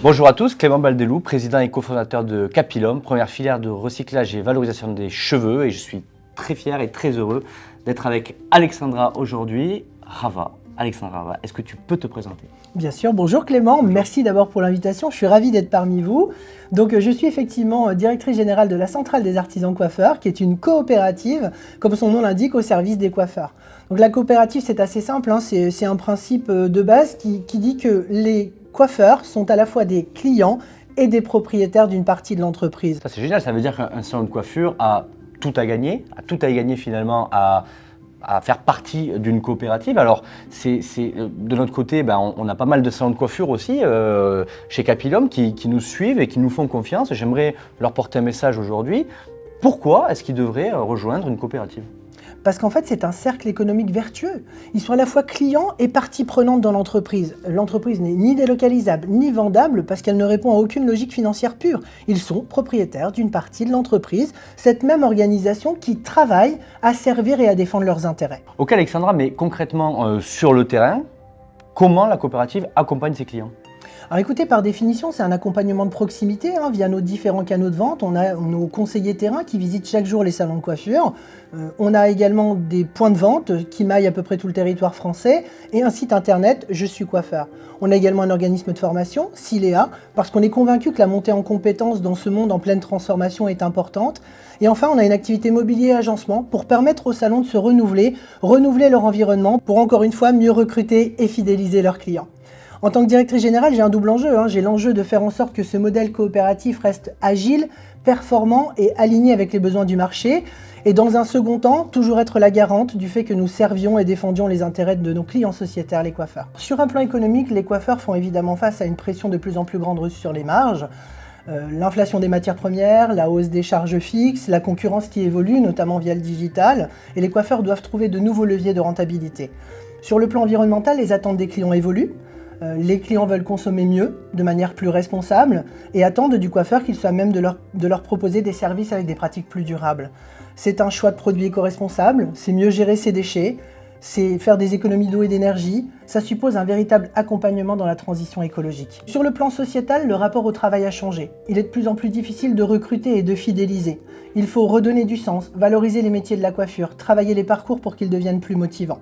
Bonjour à tous, Clément Baldelou, président et cofondateur de Capilum, première filière de recyclage et valorisation des cheveux, et je suis très fier et très heureux d'être avec Alexandra aujourd'hui. Alexandra Rava, est-ce que tu peux te présenter? Bien sûr, bonjour Clément, merci d'abord pour l'invitation, je suis ravie d'être parmi vous. Donc je suis effectivement directrice générale de la Centrale des artisans coiffeurs, qui est une coopérative, comme son nom l'indique, au service des coiffeurs. Donc la coopérative, c'est assez simple, hein, c'est un principe de base qui dit que les coiffeurs sont à la fois des clients et des propriétaires d'une partie de l'entreprise. Ça c'est génial, ça veut dire qu'un salon de coiffure a tout à gagner finalement à faire partie d'une coopérative. Alors, de notre côté, on a pas mal de salons de coiffure aussi chez Capilum qui nous suivent et qui nous font confiance. J'aimerais leur porter un message aujourd'hui. Pourquoi est-ce qu'ils devraient rejoindre une coopérative ? Parce qu'en fait, c'est un cercle économique vertueux. Ils sont à la fois clients et partie prenante dans l'entreprise. L'entreprise n'est ni délocalisable ni vendable parce qu'elle ne répond à aucune logique financière pure. Ils sont propriétaires d'une partie de l'entreprise, cette même organisation qui travaille à servir et à défendre leurs intérêts. Ok Alexandra, mais concrètement sur le terrain, comment la coopérative accompagne ses clients ? Alors écoutez, par définition, c'est un accompagnement de proximité via nos différents canaux de vente. On a nos conseillers terrain qui visitent chaque jour les salons de coiffure. On a également des points de vente qui maillent à peu près tout le territoire français et un site internet « Je suis coiffeur ». On a également un organisme de formation, Silea, parce qu'on est convaincu que la montée en compétences dans ce monde en pleine transformation est importante. Et enfin, on a une activité mobilier et agencement pour permettre aux salons de se renouveler leur environnement pour encore une fois mieux recruter et fidéliser leurs clients. En tant que directrice générale, j'ai un double enjeu. J'ai l'enjeu de faire en sorte que ce modèle coopératif reste agile, performant et aligné avec les besoins du marché. Et dans un second temps, toujours être la garante du fait que nous servions et défendions les intérêts de nos clients sociétaires, les coiffeurs. Sur un plan économique, les coiffeurs font évidemment face à une pression de plus en plus grande sur les marges. L'inflation des matières premières, la hausse des charges fixes, la concurrence qui évolue, notamment via le digital, et les coiffeurs doivent trouver de nouveaux leviers de rentabilité. Sur le plan environnemental, les attentes des clients évoluent. Les clients veulent consommer mieux, de manière plus responsable, et attendent du coiffeur qu'il soit à même de leur proposer des services avec des pratiques plus durables. C'est un choix de produits éco-responsables, c'est mieux gérer ses déchets, c'est faire des économies d'eau et d'énergie, ça suppose un véritable accompagnement dans la transition écologique. Sur le plan sociétal, le rapport au travail a changé. Il est de plus en plus difficile de recruter et de fidéliser. Il faut redonner du sens, valoriser les métiers de la coiffure, travailler les parcours pour qu'ils deviennent plus motivants,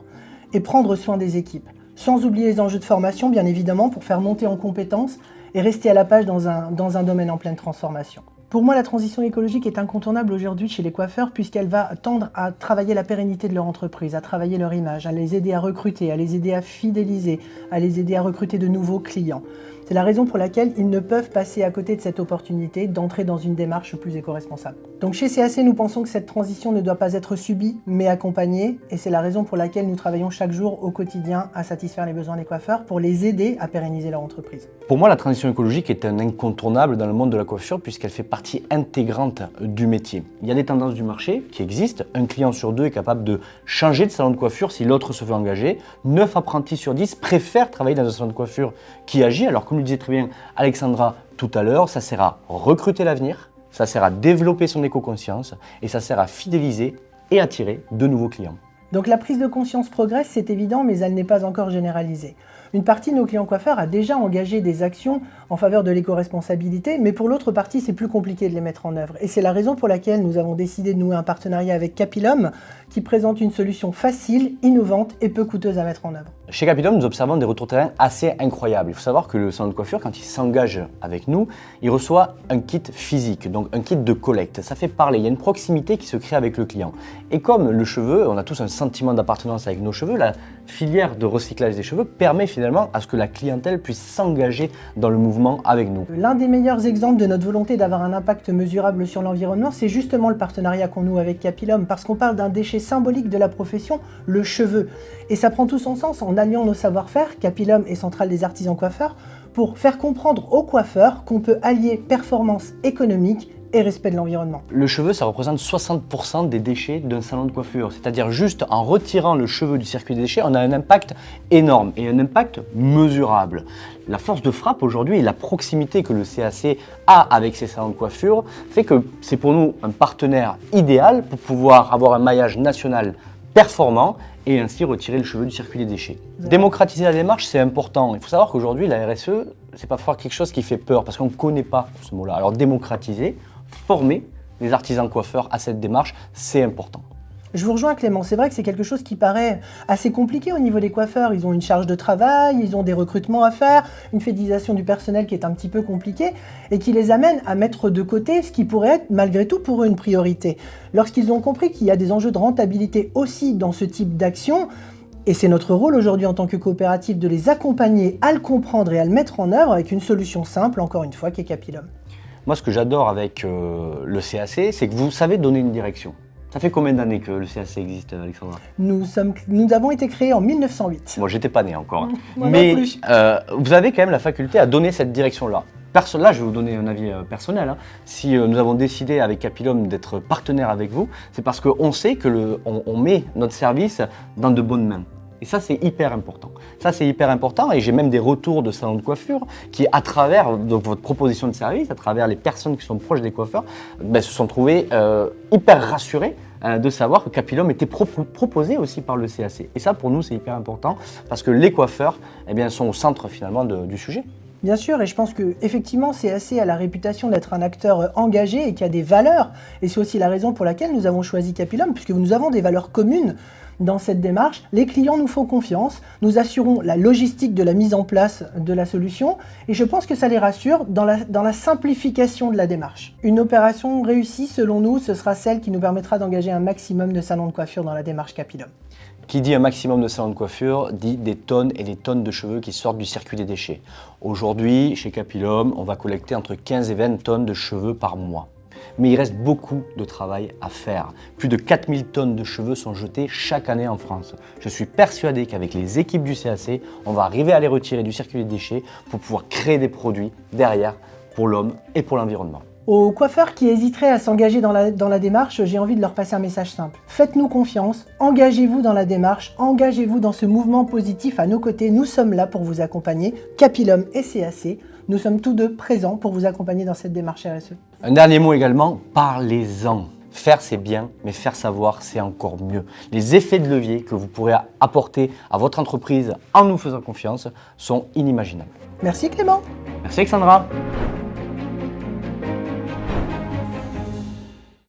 et prendre soin des équipes. Sans oublier les enjeux de formation, bien évidemment, pour faire monter en compétences et rester à la page dans un domaine en pleine transformation. Pour moi, la transition écologique est incontournable aujourd'hui chez les coiffeurs puisqu'elle va tendre à travailler la pérennité de leur entreprise, à travailler leur image, à les aider à recruter, à les aider à fidéliser, à les aider à recruter de nouveaux clients. C'est la raison pour laquelle ils ne peuvent passer à côté de cette opportunité d'entrer dans une démarche plus éco-responsable. Donc chez CAC, nous pensons que cette transition ne doit pas être subie, mais accompagnée, et c'est la raison pour laquelle nous travaillons chaque jour au quotidien à satisfaire les besoins des coiffeurs pour les aider à pérenniser leur entreprise. Pour moi, la transition écologique est un incontournable dans le monde de la coiffure puisqu'elle fait partie intégrante du métier. Il y a des tendances du marché qui existent. Un client sur deux est capable de changer de salon de coiffure si l'autre se veut engager. 9 apprentis sur 10 préfèrent travailler dans un salon de coiffure qui agit. Alors comme le disait très bien Alexandra tout à l'heure, ça sert à recruter l'avenir, ça sert à développer son éco-conscience et ça sert à fidéliser et attirer de nouveaux clients. Donc la prise de conscience progresse, c'est évident, mais elle n'est pas encore généralisée. Une partie de nos clients coiffeurs a déjà engagé des actions en faveur de l'éco-responsabilité, mais pour l'autre partie, c'est plus compliqué de les mettre en œuvre. Et c'est la raison pour laquelle nous avons décidé de nouer un partenariat avec Capilum, qui présente une solution facile, innovante et peu coûteuse à mettre en œuvre. Chez Capilum, nous observons des retours terrain assez incroyables. Il faut savoir que le salon de coiffure, quand il s'engage avec nous, il reçoit un kit physique, donc un kit de collecte. Ça fait parler, il y a une proximité qui se crée avec le client. Et comme le cheveu, on a tous un sentiment d'appartenance avec nos cheveux, la filière de recyclage des cheveux permet finalement à ce que la clientèle puisse s'engager dans le mouvement avec nous. L'un des meilleurs exemples de notre volonté d'avoir un impact mesurable sur l'environnement, c'est justement le partenariat qu'on noue avec Capilum, parce qu'on parle d'un déchet symbolique de la profession, le cheveu. Et ça prend tout son sens en alliant nos savoir-faire, Capilum et Centrale des artisans coiffeurs, pour faire comprendre aux coiffeurs qu'on peut allier performance économique et respect de l'environnement. Le cheveu, ça représente 60% des déchets d'un salon de coiffure. C'est-à-dire juste en retirant le cheveu du circuit des déchets, on a un impact énorme et un impact mesurable. La force de frappe aujourd'hui et la proximité que le CAC a avec ses salons de coiffure fait que c'est pour nous un partenaire idéal pour pouvoir avoir un maillage national performant et ainsi retirer le cheveu du circuit des déchets. Démocratiser la démarche, c'est important. Il faut savoir qu'aujourd'hui, la RSE, c'est parfois quelque chose qui fait peur parce qu'on ne connaît pas ce mot-là. Alors démocratiser, former les artisans coiffeurs à cette démarche, c'est important. Je vous rejoins Clément, c'est vrai que c'est quelque chose qui paraît assez compliqué au niveau des coiffeurs. Ils ont une charge de travail, ils ont des recrutements à faire, une fidélisation du personnel qui est un petit peu compliquée et qui les amène à mettre de côté ce qui pourrait être malgré tout pour eux une priorité. Lorsqu'ils ont compris qu'il y a des enjeux de rentabilité aussi dans ce type d'action, et c'est notre rôle aujourd'hui en tant que coopérative de les accompagner à le comprendre et à le mettre en œuvre avec une solution simple, encore une fois, qui est Capilum. Moi, ce que j'adore avec le CAC, c'est que vous savez donner une direction. Ça fait combien d'années que le CAC existe, Alexandra? Nous avons été créés en 1908. Moi, j'étais pas né encore. Moi Mais non plus. vous avez quand même la faculté à donner cette direction-là. Là, je vais vous donner un avis personnel. Si nous avons décidé avec Capilum d'être partenaire avec vous, c'est parce qu'on sait que on met notre service dans de bonnes mains. Et ça, c'est hyper important. Ça, c'est hyper important et j'ai même des retours de salons de coiffure qui, à travers donc, votre proposition de service, à travers les personnes qui sont proches des coiffeurs, se sont trouvés hyper rassurés de savoir que Capilum était proposé aussi par le CAC. Et ça, pour nous, c'est hyper important parce que les coiffeurs sont au centre finalement du sujet. Bien sûr, et je pense que effectivement, CAC a la réputation d'être un acteur engagé et qui a des valeurs. Et c'est aussi la raison pour laquelle nous avons choisi Capilum, puisque nous avons des valeurs communes dans cette démarche. Les clients nous font confiance, nous assurons la logistique de la mise en place de la solution, et je pense que ça les rassure dans la simplification de la démarche. Une opération réussie, selon nous, ce sera celle qui nous permettra d'engager un maximum de salons de coiffure dans la démarche Capilum. Qui dit un maximum de salons de coiffure, dit des tonnes et des tonnes de cheveux qui sortent du circuit des déchets. Aujourd'hui, chez Capilum, on va collecter entre 15 et 20 tonnes de cheveux par mois. Mais il reste beaucoup de travail à faire. Plus de 4000 tonnes de cheveux sont jetés chaque année en France. Je suis persuadé qu'avec les équipes du CAC, on va arriver à les retirer du circuit des déchets pour pouvoir créer des produits derrière pour l'homme et pour l'environnement. Aux coiffeurs qui hésiteraient à s'engager dans la démarche, j'ai envie de leur passer un message simple. Faites-nous confiance, engagez-vous dans la démarche, engagez-vous dans ce mouvement positif à nos côtés. Nous sommes là pour vous accompagner, Capilum et CAC. Nous sommes tous deux présents pour vous accompagner dans cette démarche RSE. Un dernier mot également, parlez-en. Faire c'est bien, mais faire savoir c'est encore mieux. Les effets de levier que vous pourrez apporter à votre entreprise en nous faisant confiance sont inimaginables. Merci Clément. Merci Alexandra.